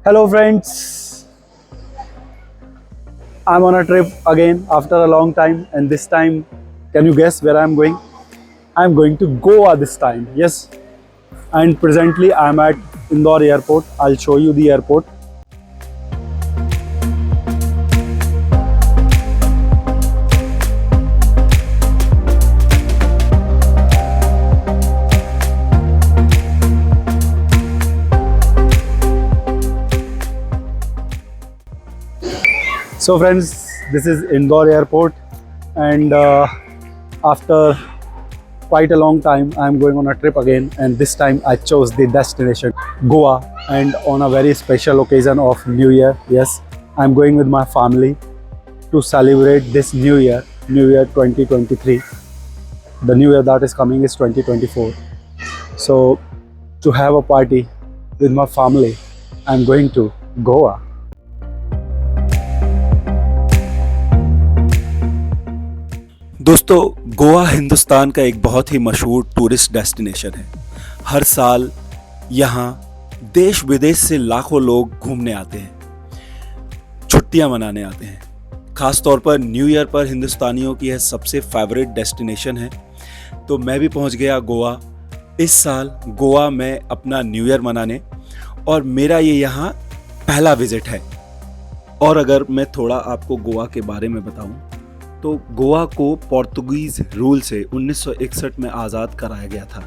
Hello friends, I'm on a trip again after a long time, and this time, can you guess where I'm going? I'm going to Goa this time, yes. And presently I'm at Indore airport. I'll show you the airport. So friends, this is Indore airport, and after quite a long time I'm going on a trip again, and this time I chose the destination Goa, and on a very special occasion of New Year. Yes, I'm going with my family to celebrate this New Year 2023. The New Year that is coming is 2024. So to have a party with my family, I'm going to Goa. दोस्तों, गोवा हिंदुस्तान का एक बहुत ही मशहूर tourist destination है। हर साल यहाँ देश विदेश से लाखों लोग घूमने आते हैं, छुट्टियाँ मनाने आते हैं। खास तौर पर न्यू ईयर पर हिंदुस्तानियों की यह सबसे फेवरेट डेस्टिनेशन है। तो मैं भी पहुँच गया गोवा। इस साल गोवा में अपना न्यू ईयर मनाने, और मेरा ये यहाँ पहला विजिट है। और अगर मैं थोड़ा आपको गोवा के बारे में बताऊँ तो गोवा को पोर्तुगीज़ रूल से 1961 में आज़ाद कराया गया था।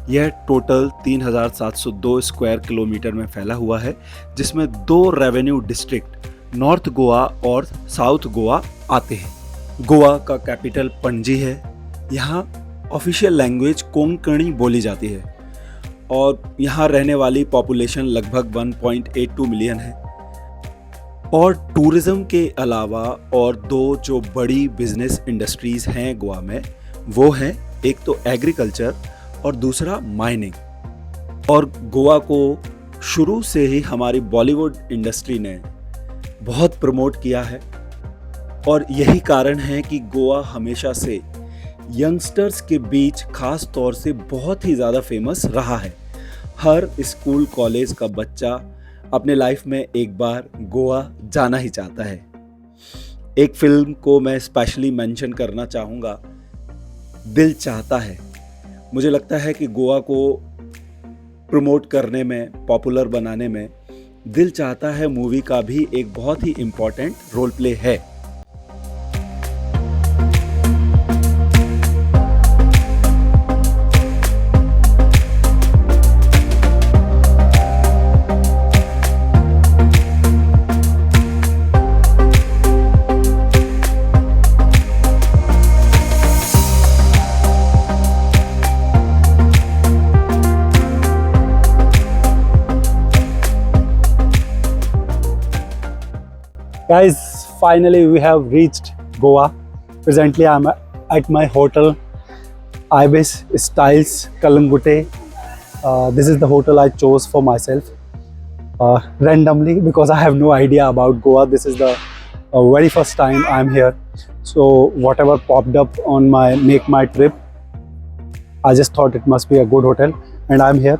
यह टोटल 3702 स्क्वायर किलोमीटर में फैला हुआ है, जिसमें 2 रेवेन्यू डिस्ट्रिक्ट नॉर्थ गोवा और साउथ गोवा आते हैं। गोवा का कैपिटल पणजी है। यहाँ ऑफिशियल लैंग्वेज कोंकणी बोली जाती है, और यहाँ रहने वाली पॉपुलेशन लगभग 1.82 मिलियन है। और टूरिज़्म के अलावा और 2 जो बड़ी बिजनेस इंडस्ट्रीज़ हैं गोवा में, वो हैं एक तो एग्रीकल्चर और दूसरा माइनिंग। और गोवा को शुरू से ही हमारी बॉलीवुड इंडस्ट्री ने बहुत प्रमोट किया है, और यही कारण है कि गोवा हमेशा से यंगस्टर्स के बीच खास तौर से बहुत ही ज़्यादा फेमस रहा है। हर स्कूल कॉलेज का बच्चा अपने लाइफ में एक बार गोवा जाना ही चाहता है। एक फिल्म को मैं स्पेशली मेंशन करना चाहूँगा, दिल चाहता है। मुझे लगता है कि गोवा को प्रमोट करने में, पॉपुलर बनाने में दिल चाहता है मूवी का भी एक बहुत ही इम्पोर्टेंट रोल प्ले है। Guys, finally we have reached Goa. Presently I'm at my hotel Ibis Styles Kalangute. This is the hotel I chose for myself randomly, because I have no idea about Goa. This is the very first time I'm here. So whatever popped up on my my trip, I just thought it must be a good hotel, and I'm here.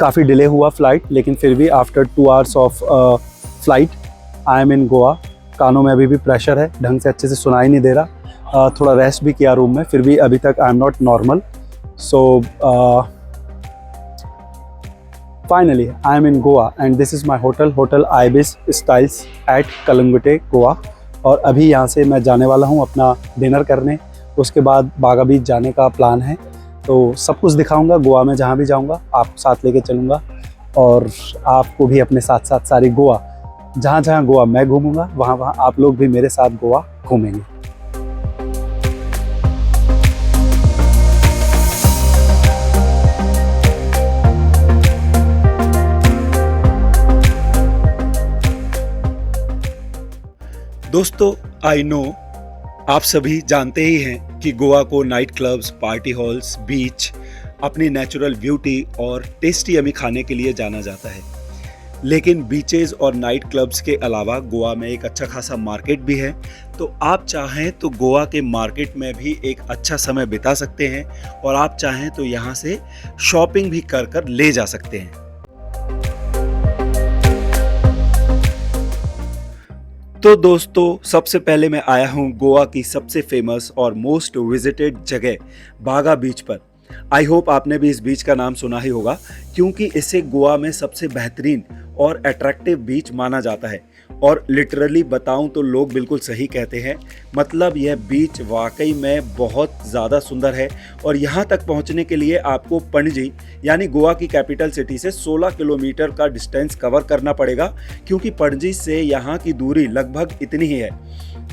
काफ़ी delay हुआ flight, लेकिन फिर भी after 2 hours of flight I am in Goa. कानों में अभी भी pressure है, ढंग से अच्छे से सुनाई नहीं दे रहा। थोड़ा रेस्ट भी किया रूम में, फिर भी अभी तक I am not normal. So finally I am in Goa, and this is my hotel Ibis Styles at Calangute Goa. और अभी यहाँ से मैं जाने वाला हूँ अपना डिनर करने। उसके बाद बागा बीच जाने का प्लान है। तो सब कुछ दिखाऊंगा गोवा में, जहाँ भी जाऊँगा आपको साथ लेके चलूँगा, और आपको भी अपने साथ साथ सारी गोवा, जहाँ जहाँ गोवा मैं घूमूंगा, वहाँ वहाँ आप लोग भी मेरे साथ गोवा घूमेंगे। दोस्तों, आई नो आप सभी जानते ही हैं कि गोवा को नाइट क्लब्स, पार्टी हॉल्स, बीच, अपनी नेचुरल ब्यूटी और टेस्टी यमी खाने के लिए जाना जाता है। लेकिन बीचेस और नाइट क्लब्स के अलावा गोवा में एक अच्छा खासा मार्केट भी है। तो आप चाहें तो गोवा के मार्केट में भी एक अच्छा समय बिता सकते हैं, और आप चाहें तो यहाँ से शॉपिंग भी कर ले जा सकते हैं। तो दोस्तों सबसे पहले मैं आया हूँ गोवा की सबसे फेमस और मोस्ट विजिटेड जगह बागा बीच पर। आई होप आपने भी इस बीच का नाम सुना ही होगा, क्योंकि इसे गोवा में सबसे बेहतरीन और अट्रैक्टिव बीच माना जाता है। और लिटरली बताऊं तो लोग बिल्कुल सही कहते हैं, मतलब यह बीच वाकई में बहुत ज़्यादा सुंदर है। और यहाँ तक पहुँचने के लिए आपको पणजी यानी गोवा की कैपिटल सिटी से 16 किलोमीटर का डिस्टेंस कवर करना पड़ेगा, क्योंकि पणजी से यहाँ की दूरी लगभग इतनी ही है।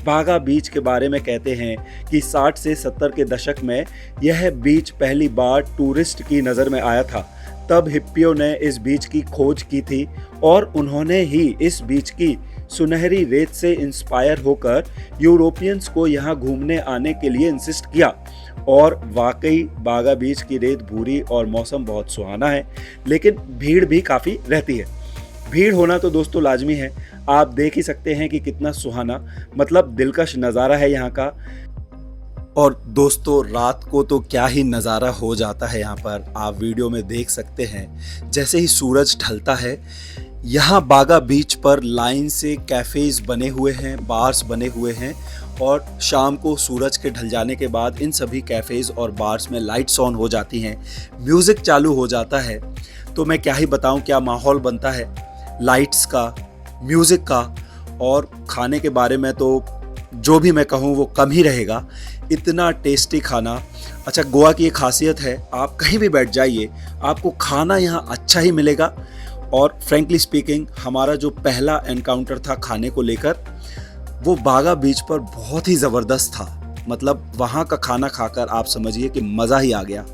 बागा बीच के बारे में कहते हैं कि 60 से 70 के दशक में यह बीच पहली बार टूरिस्ट की नज़र में आया था। तब हिप्पियों ने इस बीच की खोज की थी और उन्होंने ही इस बीच की सुनहरी रेत से इंस्पायर होकर यूरोपियंस को यहाँ घूमने आने के लिए इंसिस्ट किया। और वाकई बागा बीच की रेत भूरी और मौसम बहुत सुहाना है, लेकिन भीड़ भी काफ़ी रहती है। भीड़ होना तो दोस्तों लाजमी है, आप देख ही सकते हैं कि कितना सुहाना मतलब दिलकश नज़ारा है यहाँ का। और दोस्तों रात को तो क्या ही नज़ारा हो जाता है यहाँ पर, आप वीडियो में देख सकते हैं। जैसे ही सूरज ढलता है यहाँ बागा बीच पर लाइन से कैफ़ेज़ बने हुए हैं, बार्स बने हुए हैं, और शाम को सूरज के ढल जाने के बाद इन सभी कैफ़ेज़ और बार्स में लाइट्स ऑन हो जाती हैं, म्यूज़िक चालू हो जाता है। तो मैं क्या ही बताऊँ क्या माहौल बनता है लाइट्स का, म्यूज़िक का। और खाने के बारे में तो जो भी मैं कहूँ वो कम ही रहेगा, इतना टेस्टी खाना। अच्छा, गोवा की एक खासियत है, आप कहीं भी बैठ जाइए आपको खाना यहाँ अच्छा ही मिलेगा। और फ्रेंकली स्पीकिंग हमारा जो पहला एनकाउंटर था खाने को लेकर, वो बागा बीच पर बहुत ही ज़बरदस्त था। मतलब वहाँ का खाना खाकर आप समझिए कि मज़ा ही आ गया।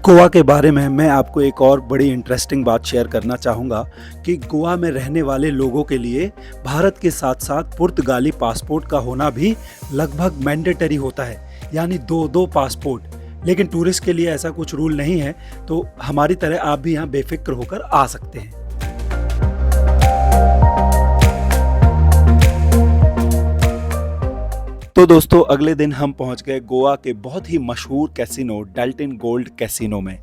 गोवा के बारे में मैं आपको एक और बड़ी इंटरेस्टिंग बात शेयर करना चाहूँगा कि गोवा में रहने वाले लोगों के लिए भारत के साथ साथ पुर्तगाली पासपोर्ट का होना भी लगभग मैंडेटरी होता है, यानी दो पासपोर्ट। लेकिन टूरिस्ट के लिए ऐसा कुछ रूल नहीं है, तो हमारी तरह आप भी यहाँ बेफिक्र होकर आ सकते हैं। तो दोस्तों अगले दिन हम पहुंच गए गोवा के बहुत ही मशहूर कैसीनो डेल्टिन गोल्ड कैसीनो में।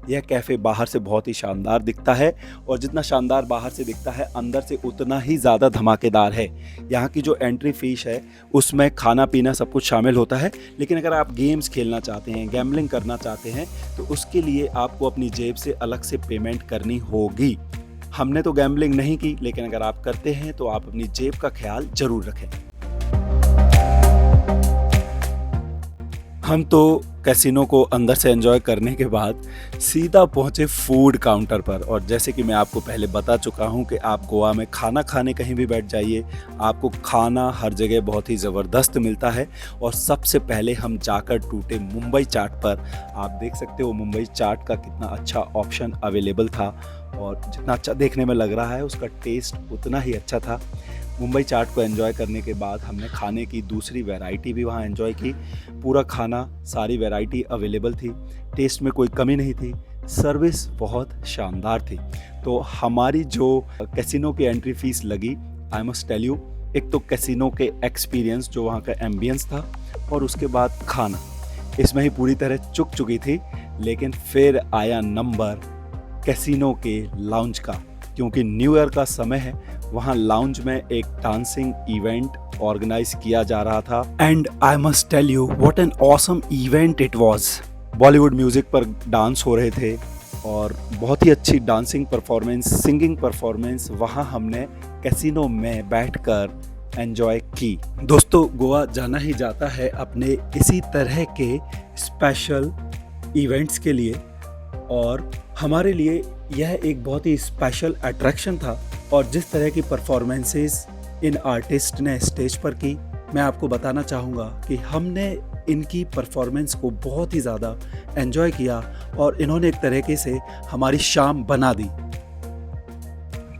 यह कैफ़े बाहर से बहुत ही शानदार दिखता है, और जितना शानदार बाहर से दिखता है अंदर से उतना ही ज़्यादा धमाकेदार है। यहाँ की जो एंट्री फीस है उसमें खाना पीना सब कुछ शामिल होता है, लेकिन अगर आप गेम्स खेलना चाहते हैं, गैम्बलिंग करना चाहते हैं, तो उसके लिए आपको अपनी जेब से अलग से पेमेंट करनी होगी। हमने तो गैम्बलिंग नहीं की, लेकिन अगर आप करते हैं तो आप अपनी जेब का ख्याल ज़रूर रखें। हम तो कैसीनो को अंदर से एंजॉय करने के बाद सीधा पहुंचे फूड काउंटर पर। और जैसे कि मैं आपको पहले बता चुका हूं कि आप गोवा में खाना खाने कहीं भी बैठ जाइए, आपको खाना हर जगह बहुत ही ज़बरदस्त मिलता है। और सबसे पहले हम जाकर टूटे मुंबई चाट पर। आप देख सकते हो मुंबई चाट का कितना अच्छा ऑप्शन अवेलेबल था, और जितना अच्छा देखने में लग रहा है उसका टेस्ट उतना ही अच्छा था। मुंबई चाट को एंजॉय करने के बाद हमने खाने की दूसरी वैरायटी भी वहाँ एंजॉय की। पूरा खाना, सारी वैरायटी अवेलेबल थी, टेस्ट में कोई कमी नहीं थी, सर्विस बहुत शानदार थी। तो हमारी जो कैसीनो की एंट्री फीस लगी, आई मस्ट टेल यू, एक तो कैसीनो के एक्सपीरियंस, जो वहाँ का एम्बियंस था, और उसके बाद खाना, इसमें ही पूरी तरह चुक चुकी थी। लेकिन फिर आया नंबर कैसीनो के लाउंज का, क्योंकि न्यू ईयर का समय है। वहाँ लाउंज में एक डांसिंग इवेंट ऑर्गेनाइज किया जा रहा था, and I must tell you what an awesome event it was. Bollywood music पर डांस हो रहे थे, और बहुत ही अच्छी डांसिंग परफॉर्मेंस, सिंगिंग परफॉर्मेंस वहाँ हमने कैसीनो में बैठकर एंजॉय की। दोस्तों गोवा जाना ही जाता है अपने इसी तरह के स्पेशल इवेंट्स के लिए, और हमारे लिए यह एक बहुत ही स्पेशल अट्रैक्शन था। और जिस तरह की परफॉर्मेंसेस इन आर्टिस्ट ने स्टेज पर की, मैं आपको बताना चाहूँगा कि हमने इनकी परफॉर्मेंस को बहुत ही ज़्यादा एंजॉय किया, और इन्होंने एक तरीके से हमारी शाम बना दी।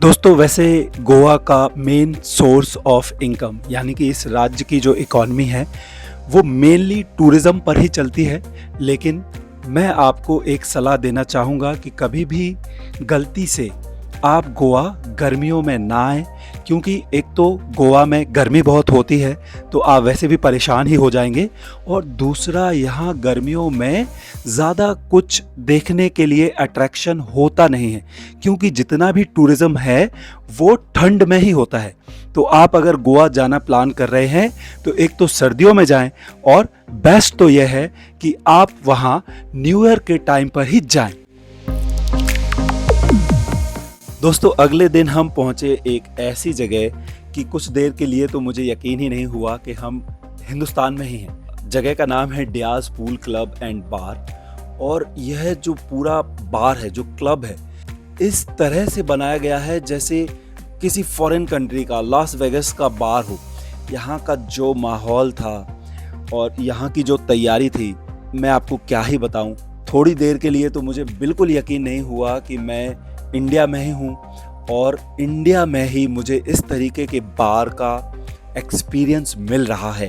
दोस्तों वैसे गोवा का मेन सोर्स ऑफ इनकम, यानी कि इस राज्य की जो इकॉनमी है वो मेनली टूरिज़्म पर ही चलती है। लेकिन मैं आपको एक सलाह देना चाहूँगा कि कभी भी गलती से आप गोवा गर्मियों में ना आएं, क्योंकि एक तो गोवा में गर्मी बहुत होती है तो आप वैसे भी परेशान ही हो जाएंगे, और दूसरा यहाँ गर्मियों में ज़्यादा कुछ देखने के लिए अट्रैक्शन होता नहीं है, क्योंकि जितना भी टूरिज़्म है वो ठंड में ही होता है। तो आप अगर गोवा जाना प्लान कर रहे हैं तो एक तो सर्दियों में जाएं, और बेस्ट तो यह है कि आप वहाँ न्यू ईयर के टाइम पर ही जाएं। दोस्तों, अगले दिन हम पहुंचे एक ऐसी जगह कि कुछ देर के लिए तो मुझे यकीन ही नहीं हुआ कि हम हिंदुस्तान में ही हैं। जगह का नाम है डियाज पूल क्लब एंड बार, और यह जो पूरा बार है, जो क्लब है, इस तरह से बनाया गया है जैसे किसी फॉरेन कंट्री का, लॉस वेगस का बार हो। यहाँ का जो माहौल था और यहाँ की जो तैयारी थी, मैं आपको क्या ही बताऊं। थोड़ी देर के लिए तो मुझे बिल्कुल यकीन नहीं हुआ कि मैं इंडिया में ही हूँ, और इंडिया में ही मुझे इस तरीके के बार का एक्सपीरियंस मिल रहा है।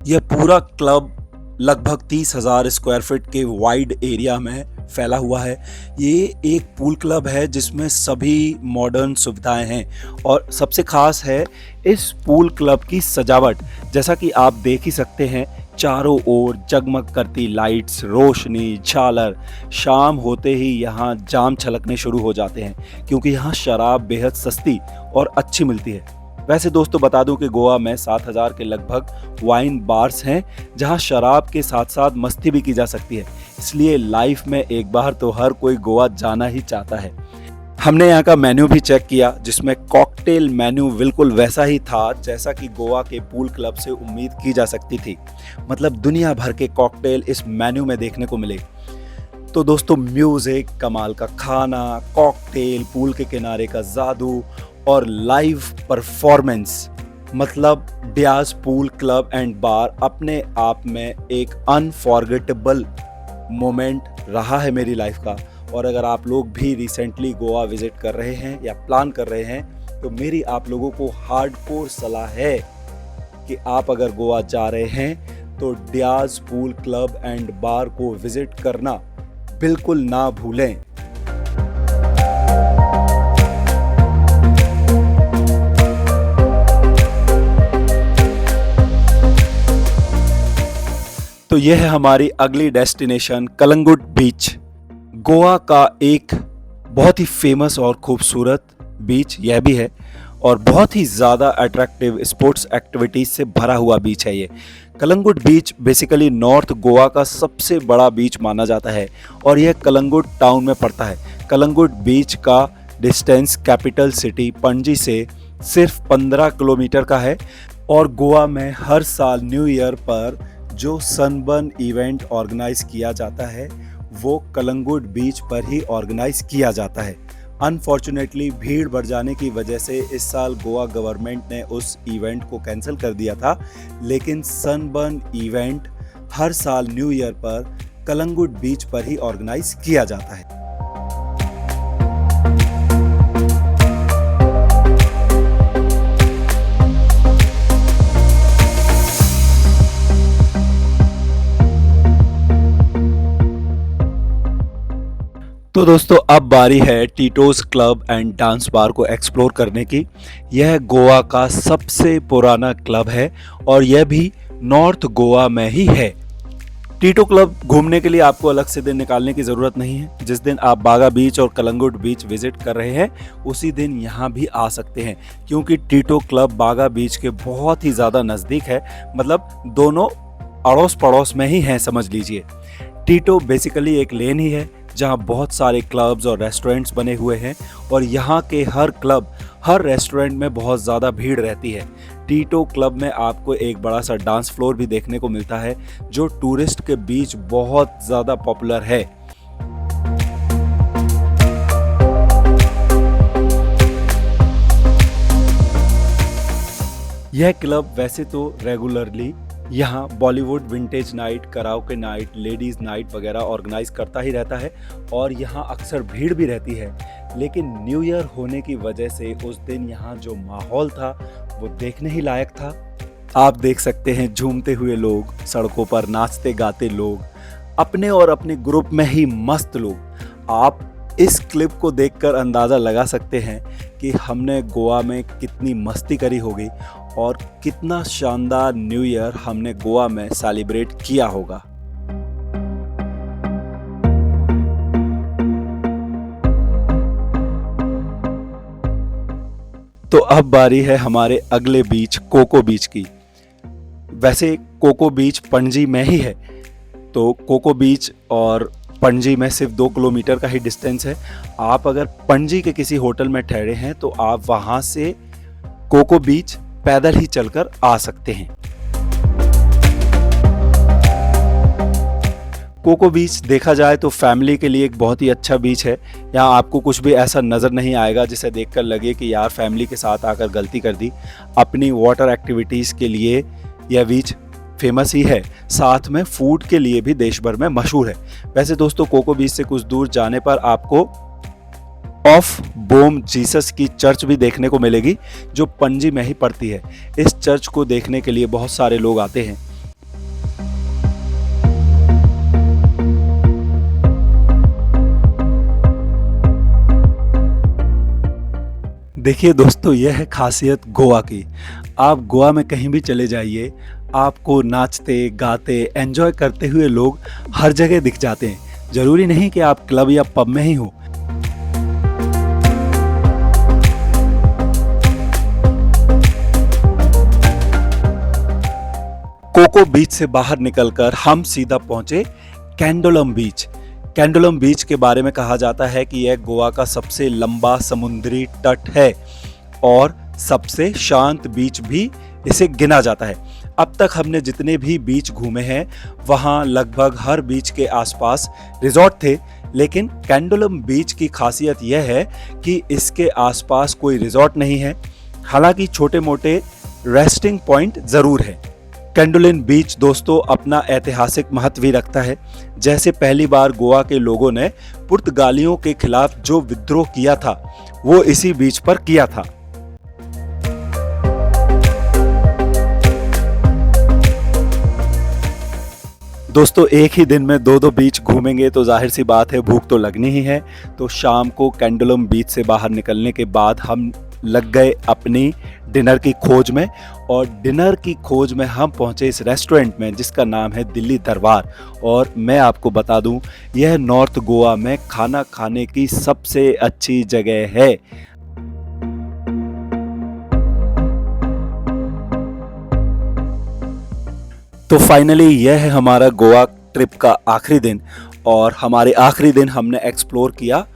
यह पूरा क्लब लगभग 30,000 स्क्वायर फीट के वाइड एरिया में फैला हुआ है। ये एक पूल क्लब है जिसमें सभी मॉडर्न सुविधाएं हैं, और सबसे खास है इस पूल क्लब की सजावट। जैसा कि आप देख ही सकते हैं, चारों ओर जगमग करती लाइट्स, रोशनी, झालर। शाम होते ही यहाँ जाम छलकने शुरू हो जाते हैं, क्योंकि यहाँ शराब बेहद सस्ती और अच्छी मिलती है। वैसे दोस्तों, बता दूं कि गोवा में 7,000 के लगभग वाइन बार्स हैं, जहां शराब के साथ साथ मस्ती भी की जा सकती है। इसलिए लाइफ में एक बार तो हर कोई गोवा जाना ही चाहता है। हमने यहाँ का मेन्यू भी चेक किया, जिसमें कॉकटेल मेन्यू बिल्कुल वैसा ही था जैसा कि गोवा के पूल क्लब से उम्मीद की जा सकती थी। मतलब दुनिया भर के कॉकटेल इस मेन्यू में देखने को मिले। तो दोस्तों, म्यूजिक, कमाल का खाना, कॉकटेल, पूल के किनारे का जादू और लाइव परफॉर्मेंस, मतलब डियाज पूल क्लब एंड बार अपने आप में एक अनफॉरगेटेबल मोमेंट रहा है मेरी लाइफ का। और अगर आप लोग भी रिसेंटली गोवा विजिट कर रहे हैं या प्लान कर रहे हैं, तो मेरी आप लोगों को हार्डकोर सलाह है कि आप अगर गोवा जा रहे हैं तो डियाज पूल क्लब एंड बार को विजिट करना बिल्कुल ना भूलें। तो यह है हमारी अगली डेस्टिनेशन, कलंगुट बीच। गोवा का एक बहुत ही फेमस और खूबसूरत बीच यह भी है, और बहुत ही ज़्यादा अट्रैक्टिव स्पोर्ट्स एक्टिविटीज़ से भरा हुआ बीच है ये। कलंगुट बीच बेसिकली नॉर्थ गोवा का सबसे बड़ा बीच माना जाता है, और यह कलंगुट टाउन में पड़ता है। कलंगुट बीच का डिस्टेंस कैपिटल सिटी पणजी से सिर्फ 15 किलोमीटर का है, और गोवा में हर साल न्यू ईयर पर जो सनबर्न इवेंट ऑर्गेनाइज किया जाता है वो कलंगुट बीच पर ही ऑर्गेनाइज किया जाता है। अनफॉर्चुनेटली भीड़ बढ़ जाने की वजह से इस साल गोवा गवर्नमेंट ने उस इवेंट को कैंसिल कर दिया था, लेकिन सनबर्न इवेंट हर साल न्यू ईयर पर कलंगुट बीच पर ही ऑर्गेनाइज किया जाता है। तो दोस्तों, अब बारी है Tito's club and dance bar को एक्सप्लोर करने की। यह गोवा का सबसे पुराना क्लब है, और यह भी नॉर्थ गोवा में ही है। टीटो क्लब घूमने के लिए आपको अलग से दिन निकालने की ज़रूरत नहीं है। जिस दिन आप बागा बीच और कलंगुट बीच विजिट कर रहे हैं, उसी दिन यहाँ भी आ सकते हैं, क्योंकि टीटो क्लब बागा बीच के बहुत ही ज़्यादा नज़दीक है। मतलब दोनों अड़ोस पड़ोस में ही हैं, समझ लीजिए। टीटो बेसिकली एक लेन ही है जहाँ बहुत सारे क्लब्स और रेस्टोरेंट्स बने हुए हैं, और यहाँ के हर क्लब, हर रेस्टोरेंट में बहुत ज़्यादा भीड़ रहती है। टीटो क्लब में आपको एक बड़ा सा डांस फ्लोर भी देखने को मिलता है, जो टूरिस्ट के बीच बहुत ज़्यादा पॉपुलर है। यह क्लब वैसे तो रेगुलरली यहाँ Bollywood vintage night, karaoke night, ladies night वगैरह ऑर्गेनाइज करता ही रहता है, और यहाँ अक्सर भीड़ भी रहती है। लेकिन न्यू ईयर होने की वजह से उस दिन यहाँ जो माहौल था वो देखने ही लायक था। आप देख सकते हैं झूमते हुए लोग, सड़कों पर नाचते गाते लोग, अपने और अपने ग्रुप में ही मस्त लोग। आप इस क्लिप को देखकर अंदाज़ा लगा सकते हैं कि हमने गोवा में कितनी मस्ती करी होगी और कितना शानदार न्यू ईयर हमने गोवा में सेलिब्रेट किया होगा। तो अब बारी है हमारे अगले बीच कोको बीच की। वैसे कोको बीच पणजी में ही है, तो कोको बीच और पणजी में सिर्फ 2 किलोमीटर का ही डिस्टेंस है। आप अगर पणजी के किसी होटल में ठहरे हैं तो आप वहाँ से कोको बीच पैदल ही चलकर आ सकते हैं। कोको बीच देखा जाए तो फैमिली के लिए एक बहुत ही अच्छा बीच है। यहाँ आपको कुछ भी ऐसा नज़र नहीं आएगा जिसे देखकर लगे कि यार फैमिली के साथ आकर गलती कर दी। अपनी वाटर एक्टिविटीज़ के लिए यह बीच फेमस ही है, साथ में फूड के लिए भी देश भर में मशहूर है। वैसे दोस्तों कोको बीच से कुछ दूर जाने पर आपको ऑफ बोम जीसस की चर्च भी देखने को मिलेगी, जो पणजी में ही पड़ती है। इस चर्च को देखने के लिए बहुत सारे लोग आते हैं। देखिए दोस्तों, यह है खासियत गोवा की। आप गोवा में कहीं भी चले जाइए, आपको नाचते गाते एंजॉय करते हुए लोग हर जगह दिख जाते हैं। जरूरी नहीं कि आप क्लब या पब में ही हो। कोको बीच से बाहर निकलकर हम सीधा पहुंचे कैंडोलम बीच। कैंडोलम बीच के बारे में कहा जाता है कि यह गोवा का सबसे लंबा समुद्री तट है और सबसे शांत बीच भी इसे गिना जाता है। अब तक हमने जितने भी बीच घूमे हैं वहाँ लगभग हर बीच के आसपास रिजॉर्ट थे, लेकिन कैंडोलम बीच की खासियत यह है कि इसके आसपास कोई रिजॉर्ट नहीं है। हालांकि छोटे मोटे रेस्टिंग पॉइंट ज़रूर है। कैंडोलिन बीच दोस्तों अपना ऐतिहासिक महत्व भी रखता है। जैसे पहली बार गोवा के लोगों ने पुर्तगालियों के खिलाफ जो विद्रोह किया था वो इसी बीच पर किया था। दोस्तों एक ही दिन में 2 बीच घूमेंगे तो जाहिर सी बात है भूख तो लगनी ही है। तो शाम को कैंडोलम बीच से बाहर निकलने के बाद हम लग गए अपनी डिनर की खोज में, और डिनर की खोज में हम पहुंचे इस रेस्टोरेंट में जिसका नाम है दिल्ली दरबार। और मैं आपको बता दूं, यह नॉर्थ गोवा में खाना खाने की सबसे अच्छी जगह है। तो फाइनली यह है हमारा गोवा ट्रिप का आखिरी दिन, और हमारे आखिरी दिन हमने एक्सप्लोर किया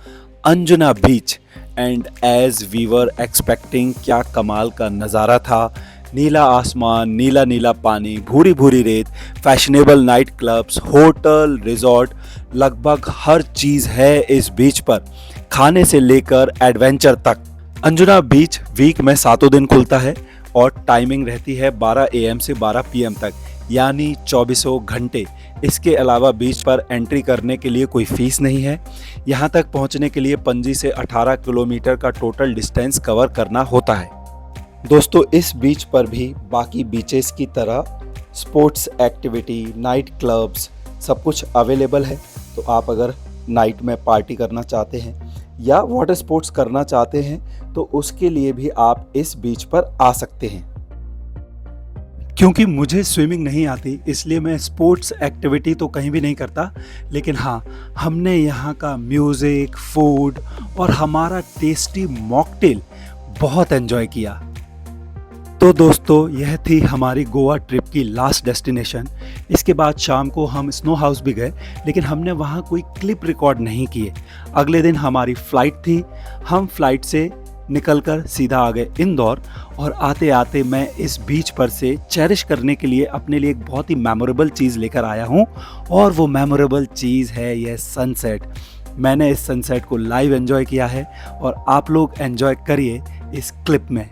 Anjuna beach. And as we were expecting, क्या कमाल का नज़ारा था। नीला आसमान, नीला नीला पानी, भूरी भूरी रेत, fashionable night clubs, hotel, resort, लगभग हर चीज़ है इस बीच पर, खाने से लेकर एडवेंचर तक। अंजुना बीच वीक में 7 दिन खुलता है और टाइमिंग रहती है 12 AM से 12 PM तक, यानी 24 घंटे। इसके अलावा बीच पर एंट्री करने के लिए कोई फीस नहीं है। यहाँ तक पहुँचने के लिए पणजी से 18 किलोमीटर का टोटल डिस्टेंस कवर करना होता है। दोस्तों इस बीच पर भी बाकी बीचेस की तरह स्पोर्ट्स एक्टिविटी, नाइट क्लब्स सब कुछ अवेलेबल है। तो आप अगर नाइट में पार्टी करना चाहते हैं या वाटर स्पोर्ट्स करना चाहते हैं तो उसके लिए भी आप इस बीच पर आ सकते हैं। क्योंकि मुझे स्विमिंग नहीं आती इसलिए मैं स्पोर्ट्स एक्टिविटी तो कहीं भी नहीं करता, लेकिन हाँ हमने यहाँ का म्यूज़िक, फूड और हमारा टेस्टी मॉकटेल बहुत एंजॉय किया। तो दोस्तों यह थी हमारी गोवा ट्रिप की लास्ट डेस्टिनेशन। इसके बाद शाम को हम स्नो हाउस भी गए, लेकिन हमने वहाँ कोई क्लिप रिकॉर्ड नहीं किए। अगले दिन हमारी फ़्लाइट थी, हम फ्लाइट से निकलकर सीधा आ गए इंदौर, और आते आते मैं इस बीच पर से चेरिश करने के लिए अपने लिए एक बहुत ही मेमोरेबल चीज़ लेकर आया हूँ, और वो मेमोरेबल चीज़ है यह सनसेट। मैंने इस सनसेट को लाइव एंजॉय किया है और आप लोग एंजॉय करिए इस क्लिप में।